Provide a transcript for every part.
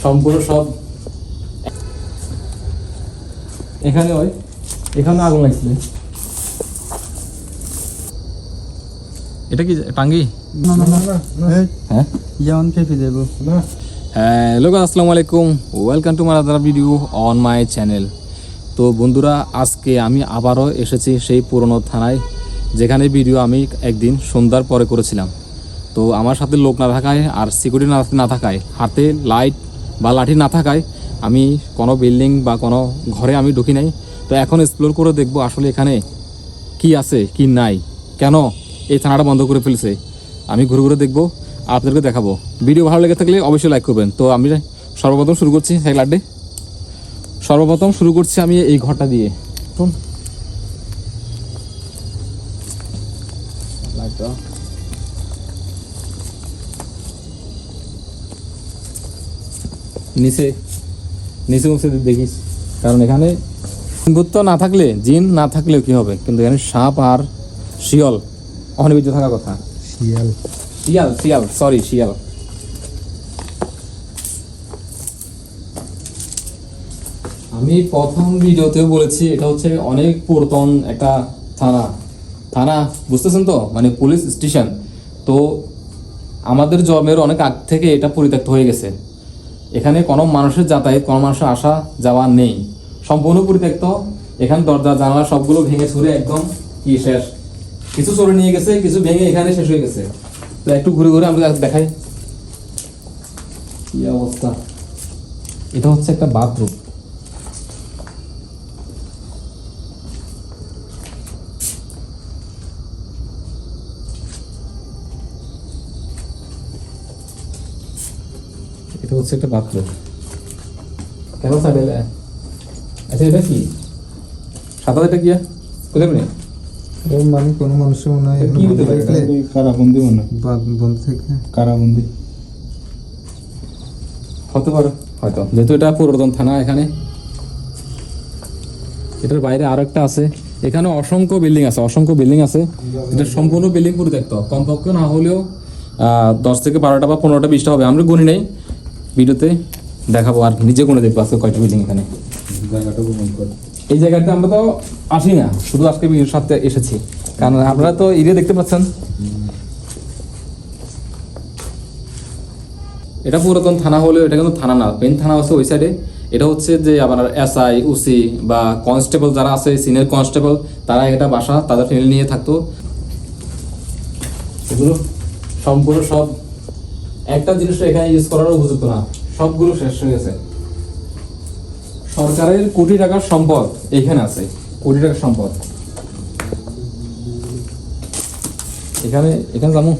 সম্পূর্ণ সব এখানে হয়, এখানে আগুন লাগছিল। এটা কি টাঙ্গি? হ্যাঁ, হ্যালো আসসালামু আলাইকুম, welcome to my other video on my channel. তো বন্ধুরা, আজকে আমি আবারও এসেছি সেই পুরনো থানায়, যেখানে ভিডিও আমি একদিন সন্ধ্যার পরে করেছিলাম। তো আমার সাথে লোক না থাকায় আর সিকিউরিটি না থাকায়, হাতে লাইট বা লাঠি না থাকায় আমি কোনো বিল্ডিং বা কোনো ঘরে আমি ঢুকি নাই। তো এখন এক্সপ্লোর করে দেখবো আসলে এখানে কি আছে কি নাই, কেন এই থানাটা বন্ধ করে ফেলছে। আমি ঘুরে ঘুরে দেখবো, আপনাদেরকে দেখাবো। ভিডিও ভালো লেগে থাকলে অবশ্যই লাইক করবেন। তো আমি সর্বপ্রথম শুরু করছি সর্বপ্রথম শুরু করছি আমি এই ঘরটা দিয়ে। নিচে নিচে মুছে দেখিস, কারণ এখানে ভূত না থাকলে, জিন না থাকলেও কি হবে, কিন্তু এখানে সাপ আর শিয়াল অনিবিদ্ধ থাকার কথা। শিয়াল। আমি প্রথম ভিডিওতেও বলেছি এটা হচ্ছে অনেক পুরাতন একটা থানা বুঝতেছেন তো, মানে পুলিশ স্টেশন। তো আমাদের জন্মের অনেক আগ থেকে এটা পরিত্যক্ত হয়ে গেছে। এখানে কোনো মানুষের যাতায়াত, কোনো মানুষের আসা যাওয়া নেই, সম্পূর্ণ পরিত্যক্ত। এখানে দরজা জানালা সবগুলো ভেঙে ছুড়ে একদম কি শেষ। কিছু চোরে নিয়ে গেছে, কিছু ভেঙে এখানে শেষ হয়ে গেছে। তো একটু ঘুরে ঘুরে আমরা দেখাই কি অবস্থা। এটা হচ্ছে একটা বাথরুম। এটা হচ্ছে একটা বাথরুম। কেন সাইডে? আচ্ছা, এটা কি সাদা? এটা কি কোথায় নেই? মানে কোনো মানুষের মনে হয় কি হতে পারে? কারাবন্দি মনে হয়, বন্ধ থেকে কারাবন্দি হতে পারে হয়তো, যেহেতু এটা পুরাতন থানা। এখানে এটার বাইরে আরো একটা আছে। এখানে অসংখ্য বিল্ডিং আছে। এটা সম্পূর্ণ বিল্ডিং পরিত্যক্ত। কমপক্ষে না হলেও 10 থেকে 12টা বা 15টা 20টা হবে। আমরা গুনি নেই, ভিডিওতে দেখাবো আর নিজে গুনে দেখবো আজকে কয়টা বিল্ডিং এখানে। জায়গাটা ভ্রমণ করে। এই জায়গাতে আমরা তো আসি না, শুধু আজকে ভিডিওর সাথে এসেছি, কারণ আপনারা তো এরিয়া দেখতে পাচ্ছেন। এটা পুরাতন থানা হলেও এটা কিন্তু থানা না, মেন থানা হচ্ছে ওই সাইডে। এটা হচ্ছে যে আপনার এসআই, ওসি বা কনস্টেবল যারা আছে, সিনিয়র কনস্টেবল, তারা এটা বাসা তাদের ফ্যামিলি নিয়ে থাকতো। এগুলো সম্পূর্ণ সব, একটা জিনিস এখানে ইউজ করার উপযুক্ত না, সবগুলো শেষ হয়ে গেছে। সরকারের কোটি টাকার সম্পদ এখানে আছে, কোটি টাকার সম্পদ। এখানে যাবো।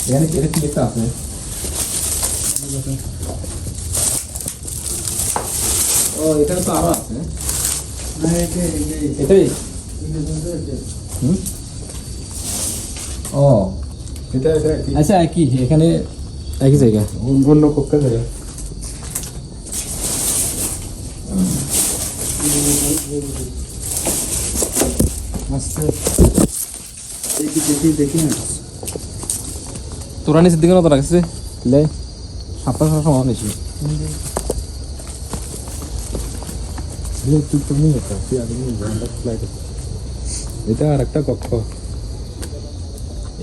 এখানে কি একটা আছে? ও, এখানে তো আরো আছে। এটাই ও, এটা আচ্ছা, একই এখানে একই জায়গা, অন্য কক্ষে জায়গা। দেখি না তোরা নিচের দিকে নজর রাখছে, সাতটা সময় নিয়েছি। এটা আর একটা কক্ষ।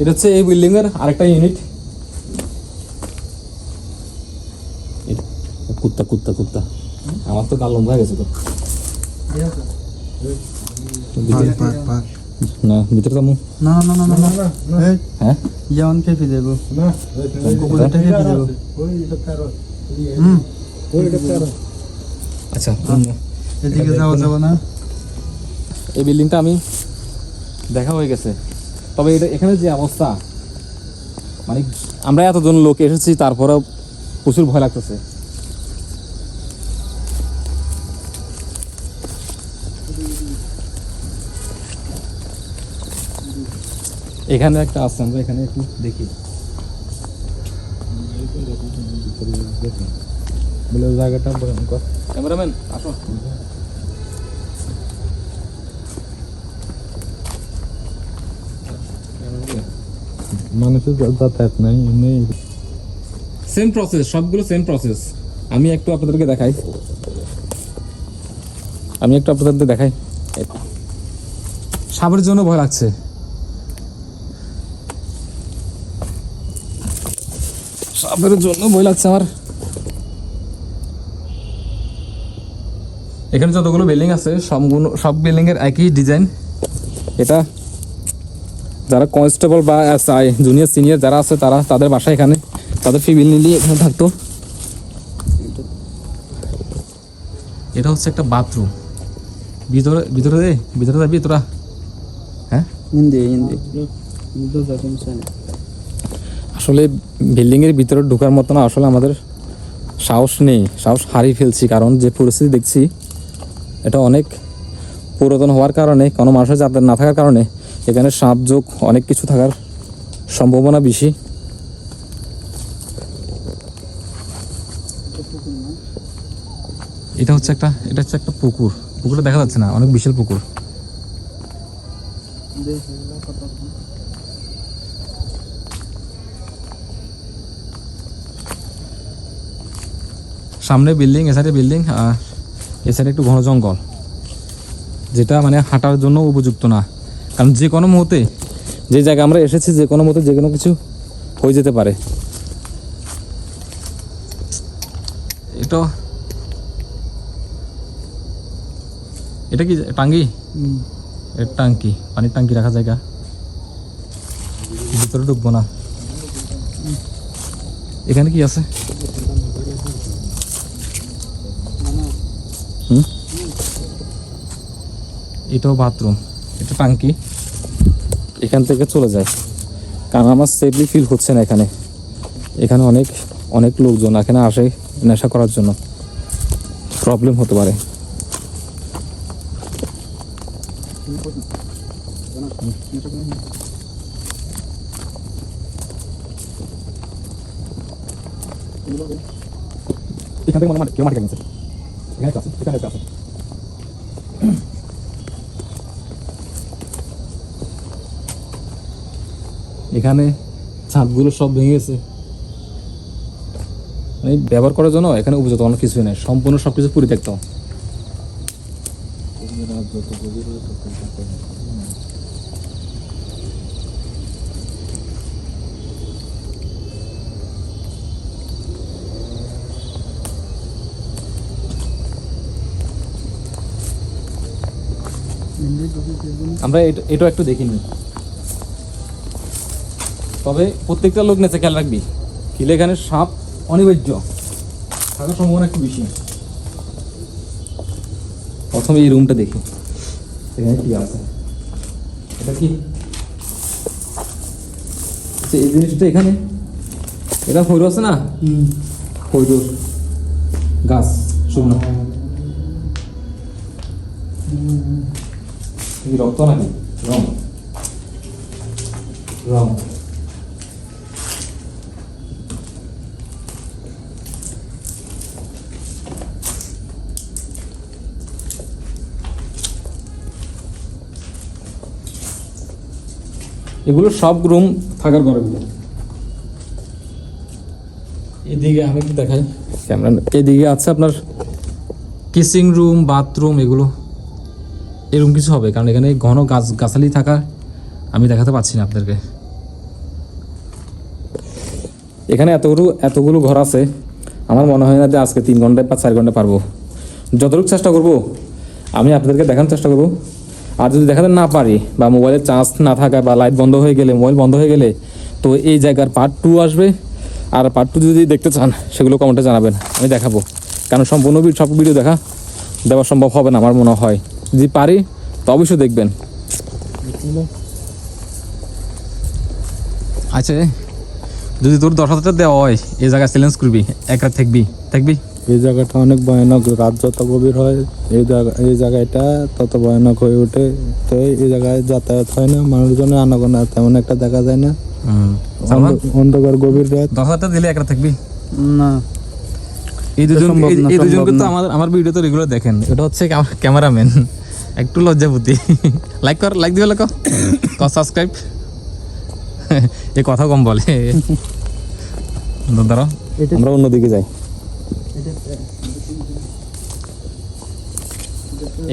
এটা হচ্ছে এই বিল্ডিং এর আরেকটা ইউনিট। কুত্তা আমার তো কাল লম্বা হয়ে গেছে তো। না, ভিতরে যাবো না। হ্যাঁ, ইয়ান কেফে দেব না, কুকুরটা কেফে দেব। আচ্ছা, এদিকে যাওয়া যাবে না। এই বিল্ডিংটা আমি দেখা হয়ে গেছে, তবে এটা এখানে যে অবস্থা, মানে আমরা এতজন লোক এসেছি তারপরেও প্রচুর ভয় লাগতেছে। এখানে একটা আছে, আমরা এখানে একটু দেখি। বলে জায়গাটা ভয়ঙ্কর। ক্যামেরাম্যান আসো। মানুষের যাতায়াত নাই এমনি সেম প্রসেস, সবগুলো সেম প্রসেস। আমি একটু আপনাদেরকে দেখাই, সাপের জন্য ভয় লাগছে। সাপের জন্য ভয় লাগছে আমার। এখানে যতগুলো বিল্ডিং আছে সব বিল্ডিং এর একই ডিজাইন। এটা যারা কনস্টেবল বা এসআই জুনিয়র সিনিয়র যারা আছে তাদের বাসা এখানে, তাদের ফ্যামিলি এখানে থাকতো। এটা হচ্ছে একটা বাথরুম। ভিতরে যাবি তোরা? হ্যাঁ, আসলে বিল্ডিং এর ভিতরে ঢোকার মতো না, আসলে আমাদের সাহস নেই, সাহস হারিয়ে ফেলছি। কারণ যে পরিস্থিতি দেখছি এটা অনেক পুরাতন হওয়ার কারণে, কোনো মানুষের যাতায়াত না থাকার কারণে এখানে সাপ যোগ অনেক কিছু থাকার সম্ভাবনা বেশি। এটা হচ্ছে একটা পুকুর। পুকুরটা দেখা যাচ্ছে না, অনেক বিশাল পুকুর। সামনে বিল্ডিং, এ সাইডে বিল্ডিং, আর এ সাইডে একটু ঘন জঙ্গল, যেটা মানে হাঁটার জন্য উপযুক্ত না। কারণ যে কোনো মুহূর্তে, যে জায়গায় আমরা এসেছি, যে কোনো মুহূর্তে যে কোনো কিছু হয়ে যেতে পারে। এটা কি টাঙ্গি? এটা টাঙ্কি, পানির টাঙ্কি রাখা জায়গা। ভিতরে ঢুকবো না। এখানে কি আছে? এটাও বাথরুম, এটা টাঙ্কি। এখান থেকে চলে যায়, কারণ আমার সেফলি ফিল হচ্ছে না এখানে। এখানে অনেক লোকজন এখানে আসে নেশা করার জন্য, প্রবলেম হতে পারে। এখান থেকে কেউ মাটি গেছে, এখানে আছে। এখানে ছাদগুলো সব ভেঙে গেছে, মানে ব্যবহার করার জন্য এখানে উপযুক্ত অনেক কিছুই নেই, সম্পূর্ণ সবকিছু পরিত্যক্ত। আমরা এটা একটু দেখিনি, তবে প্রত্যেকটা লোক নেচে খেয়াল রাখবি, খেলে এখানে সাপ অনিবার্য থাকার সম্ভাবনা একটু বেশি। প্রথমে এই রুমটা দেখি, এখানে কি আছে। এটা কি এই জিনিসটা? এখানে এটা হইরো আছে না, হইরোর গাছ শুকনো। রক্ত নাকি? রং এগুলো সব রুম থাকার ঘরগুলো। এদিকে আমি একটু দেখাই ক্যামেরা। এদিকে আছে আপনার কিচিং রুম, বাথরুম, এগুলো এরকম কিছু হবে, কারণ এখানে ঘন গাছালি থাকা আমি দেখাতে পাচ্ছি না আপনাদেরকে। এখানে এতগুলো ঘর আছে, আমার মনে হয় না যে আজকে 3 ঘন্টায় বা 4 ঘন্টা পারবো। যতটুকু চেষ্টা করব আমি আপনাদেরকে দেখানোর চেষ্টা করব। আর যদি দেখাতে না পারি, বা মোবাইলের চার্জ না থাকা, বা লাইট বন্ধ হয়ে গেলে, মোবাইল বন্ধ হয়ে গেলে, তো এই জায়গার পার্ট 2 আসবে। আর পার্ট 2 যদি দেখতে চান সেগুলো কমেন্টে জানাবেন, আমি দেখাবো। কারণ সম্পূর্ণ সব ভিডিও দেওয়া সম্ভব হবে না আমার মনে হয়। যদি পারি তো অবশ্যই দেখবেন। আচ্ছা, যদি তোর 10,000 দেওয়া হয়, এই জায়গায় চ্যালেঞ্জ করবি, এক রাত থাকবি। এই জায়গাটা অনেক ভয়ানক, রাত যত গভীর হয় এই জায়গাটা তত ভয়ানক হয়ে ওঠে। তো এই জায়গায় যাতায়াত হয় না, মানুষজনের আনাগোনা তেমন একটা দেখা যায় না। অন্ধকার গভীর রাত। 10,000 দিলে এক রাত থাকবি না? এই দুজন কিন্তু আমার ভিডিও তো রেগুলার দেখেন। এটা হচ্ছে ক্যামেরাম্যান, একটু লজ্জাপতি। লাইক দিবে, সাবস্ক্রাইব। এই কথা কম বলে। দাঁড়াও, আমরা অন্যদিকে যাই।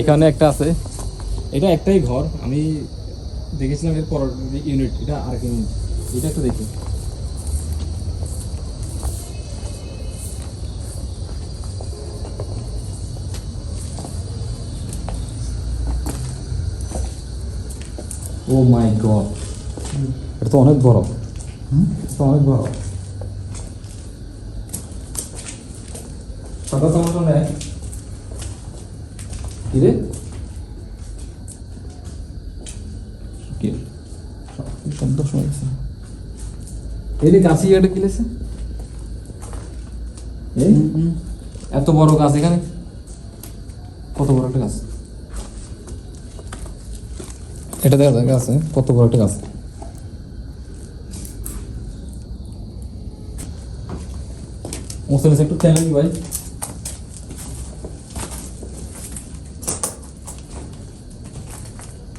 এখানে একটা আছে, এটা একটাই ঘর, আমি দেখেছিলাম এর পর ইউনিট, এটা আরেক ইউনিট, এটা একটু দেখি। ও মাই গড, এটা তো অনেক বড়, এটা তো অনেক বড়। সাদা চামচ নেয় কি রে? কি শব্দ শুনেছে? এই যে গাছি এটা কিনেছে, এই এত বড় গাছ, এখানে কত বড় একটা গাছ, এটা দেখা আছে কত বড় একটা গাছ। মুসলিম একটু চ্যানেল ভাই,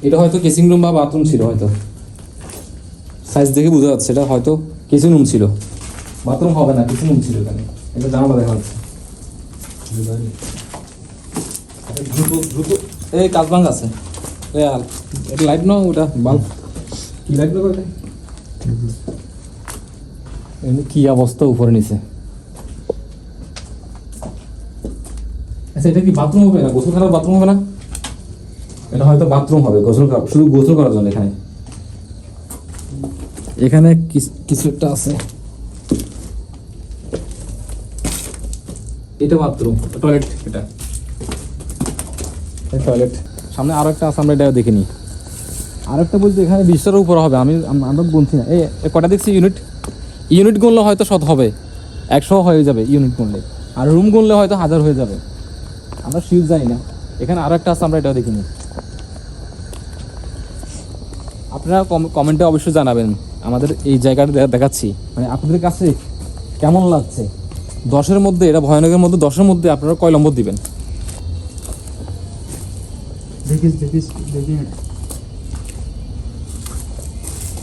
এটা হয়তো কিচিং রুম বা বাথরুম ছিল, হয়তো সাইজ দেখে বোঝা যাচ্ছে এটা হয়তো কিচিং রুম ছিল, বাথরুম হবে না, কিচিং রুম ছিল এখানে। এটা জানালা দেখা যাচ্ছে। দ্রুত দ্রুত এই কাজ ভাঙ আছে, এটা লাইট না, ওটা বাল্ব, কি লাইট না ওটা, কি অবস্থা উপরে নিচে। আচ্ছা এটা কি বাথরুম হবে না, গোসল করার বাথরুম হবে না? এটা হয়তো বাথরুম হবে, গোসল করা, শুধু গোসল করার জন্য। এখানে এখানে কিছু একটা আছে, এটা বাথরুম, টয়লেট, এটা টয়লেট। সামনে আরো একটা আছে, আমরা এটা দেখিনি। আরেকটা বলতে এখানে 20টার উপর হবে, আমরা গুনছি না। এই কটা দেখছি ইউনিট, ইউনিট গুনলে হয়তো 100 হবে, 100 হয়ে যাবে ইউনিট গুনলে, আর রুম গুনলে হয়তো 1000 হয়ে যাবে, আমরা শিওর জানি না। এখানে আরো একটা আছে, আমরা এটাও দেখিনি। আপনারা কমেন্টে অবশ্যই জানাবেন আমাদের এই জায়গাটা দেখাচ্ছি, মানে আপনাদের কাছে কেমন লাগছে। 10-এর মধ্যে, এটা ভয়ানকের মধ্যে 10-এর মধ্যে আপনারা কয় নম্বর দিবেন?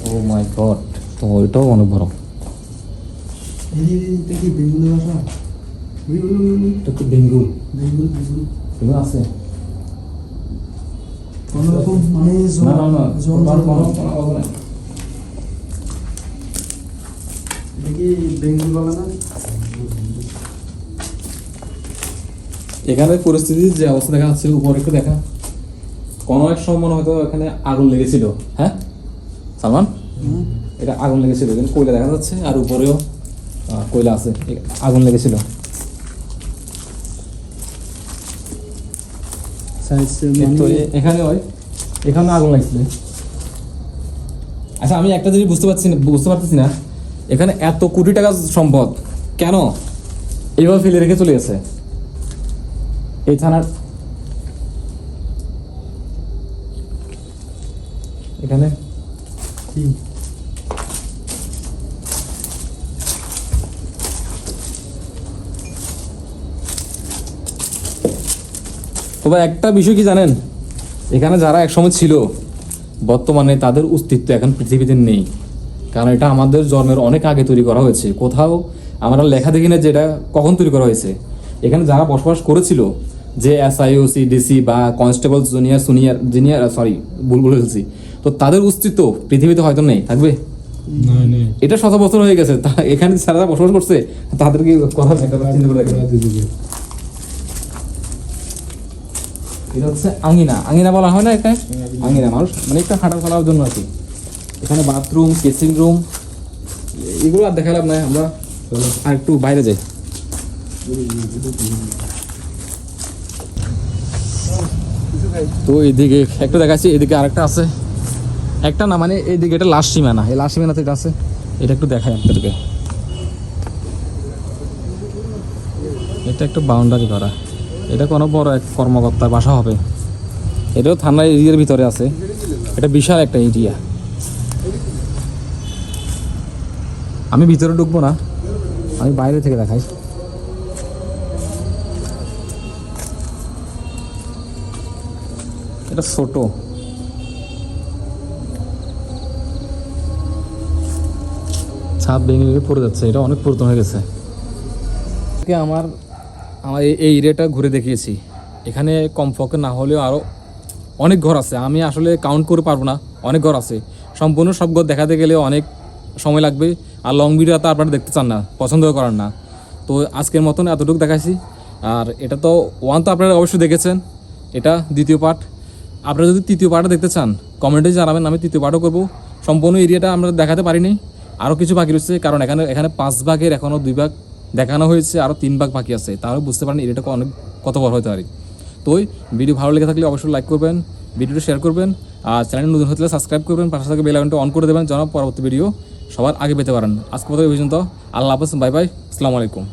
ও মাই গড, তো ওইটাও অনেক বড়। এটা কি বেঙ্গুল আছে? এখানে পরিস্থিতি যে অবস্থা দেখা যাচ্ছে, উপরে একটু দেখা, কোনো এক সময় মনে হয়তো এখানে আগুন লেগেছিল। হ্যাঁ সালমান, এটা আগুন লেগেছিল, কিন্তু কয়লা দেখা যাচ্ছে, আর উপরেও কয়লা আছে, আগুন লেগেছিল। এখানে এখানে আগুন লাগছিল। আচ্ছা আমি একটা জিনিস বুঝতে পারতেছি না, এখানে এত কোটি টাকা সম্পদ কেন এইভাবে ফেলে রেখে চলে গেছে এই থানার? এখানে তবে একটা বিষয় কি জানেন, এখানে যারা একসময় ছিল বর্তমানে তাদের অস্তিত্ব এখন পৃথিবীতে নেই, কারণ এটা আমাদের জন্মের অনেক আগে তৈরি করা হয়েছে। কোথাও আমরা লেখা দেখি না যেটা কখন তৈরি করা হয়েছে। এখানে যারা বসবাস করেছিল, যে SIOC DC বা কনস্টেবল জুনিয়র ভুল বলেছি, তো তাদের অস্তিত্ব পৃথিবীতে হয়তো নেই, থাকবে। এটা 100 বছর হয়ে গেছে, এখানে যারা বসবাস করছে তাদেরকে কথা চিন্তা করে দেখেন। এটা হচ্ছে আঙিনা বলা হয় না, এখানে আঙিনা মানুষ মানে একটা হাঁটা চলার জন্য আর কি। এখানে বাথরুম, কেচিং রুম, এগুলো আর দেখালাম না, আমরা আর একটু বাইরে যাই। তো এইদিকে একটু দেখাচ্ছি, এদিকে আরেকটা আছে, একটা না মানে এইদিকে এটা লাস্ট সীমানা, এই লাস্ট সীমানাতে এটা আছে, এটা একটু দেখাই আপনাদেরকে। এটা একটু বাউন্ডারি করা, এটা কোনো বড় এক কর্মকর্তার বাসা হবে, এটাও থানা এরিয়ার ভিতরে আছে, এটা বিশাল একটা এরিয়া। আমি ভিতরে ঢুকবো না, আমি বাইরে থেকে দেখাই। এটা ছোট, ছাদ ভেঙে ভেঙে পড়ে যাচ্ছে, এটা অনেক পুরাতন হয়ে গেছে। আমার আমার এই এরিয়াটা ঘুরে দেখিয়েছি, এখানে কমপক্ষে না হলেও আরও অনেক ঘর আছে, আমি আসলে কাউন্ট করে পারবো না, অনেক ঘর আছে। সম্পূর্ণ সব ঘর দেখাতে গেলে অনেক সময় লাগবে, আর লং ভিডিও তো আপনারা দেখতে চান না, পছন্দ করেন না। তো আজকের মতন এতটুকু দেখাইছি। আর এটা তো ওয়ান তো আপনারা অবশ্যই দেখেছেন, এটা দ্বিতীয় পার্ট। আপনারা যদি তৃতীয় পার্টও দেখতে চান কমেন্টে জানাবেন, আমি তৃতীয় পার্টও করবো। সম্পূর্ণ এরিয়াটা আমরা দেখাতে পারিনি, আরও কিছু বাকি রয়েছে, কারণ এখানে 5 ভাগের এখনও 2 ভাগ দেখানো হয়েছে, আরও 3 ভাগ বাকি আছে। তাহলে বুঝতে পারেন এরিয়াটা অনেক কত বড় হতে পারে। তো ভিডিও ভালো লেগে থাকলে অবশ্যই লাইক করবেন, ভিডিওটা শেয়ার করবেন, আর চ্যানেল নতুন হলে সাবস্ক্রাইব করবেন, পাশে থেকে বেল আইকনটা অন করে দেবেন যেন পরবর্তী ভিডিও সবার আগে পেতে পারেন। আজকে পর্যন্ত আল্লাহ হাফেজ, বাই বাই, আসসালামু আলাইকুম।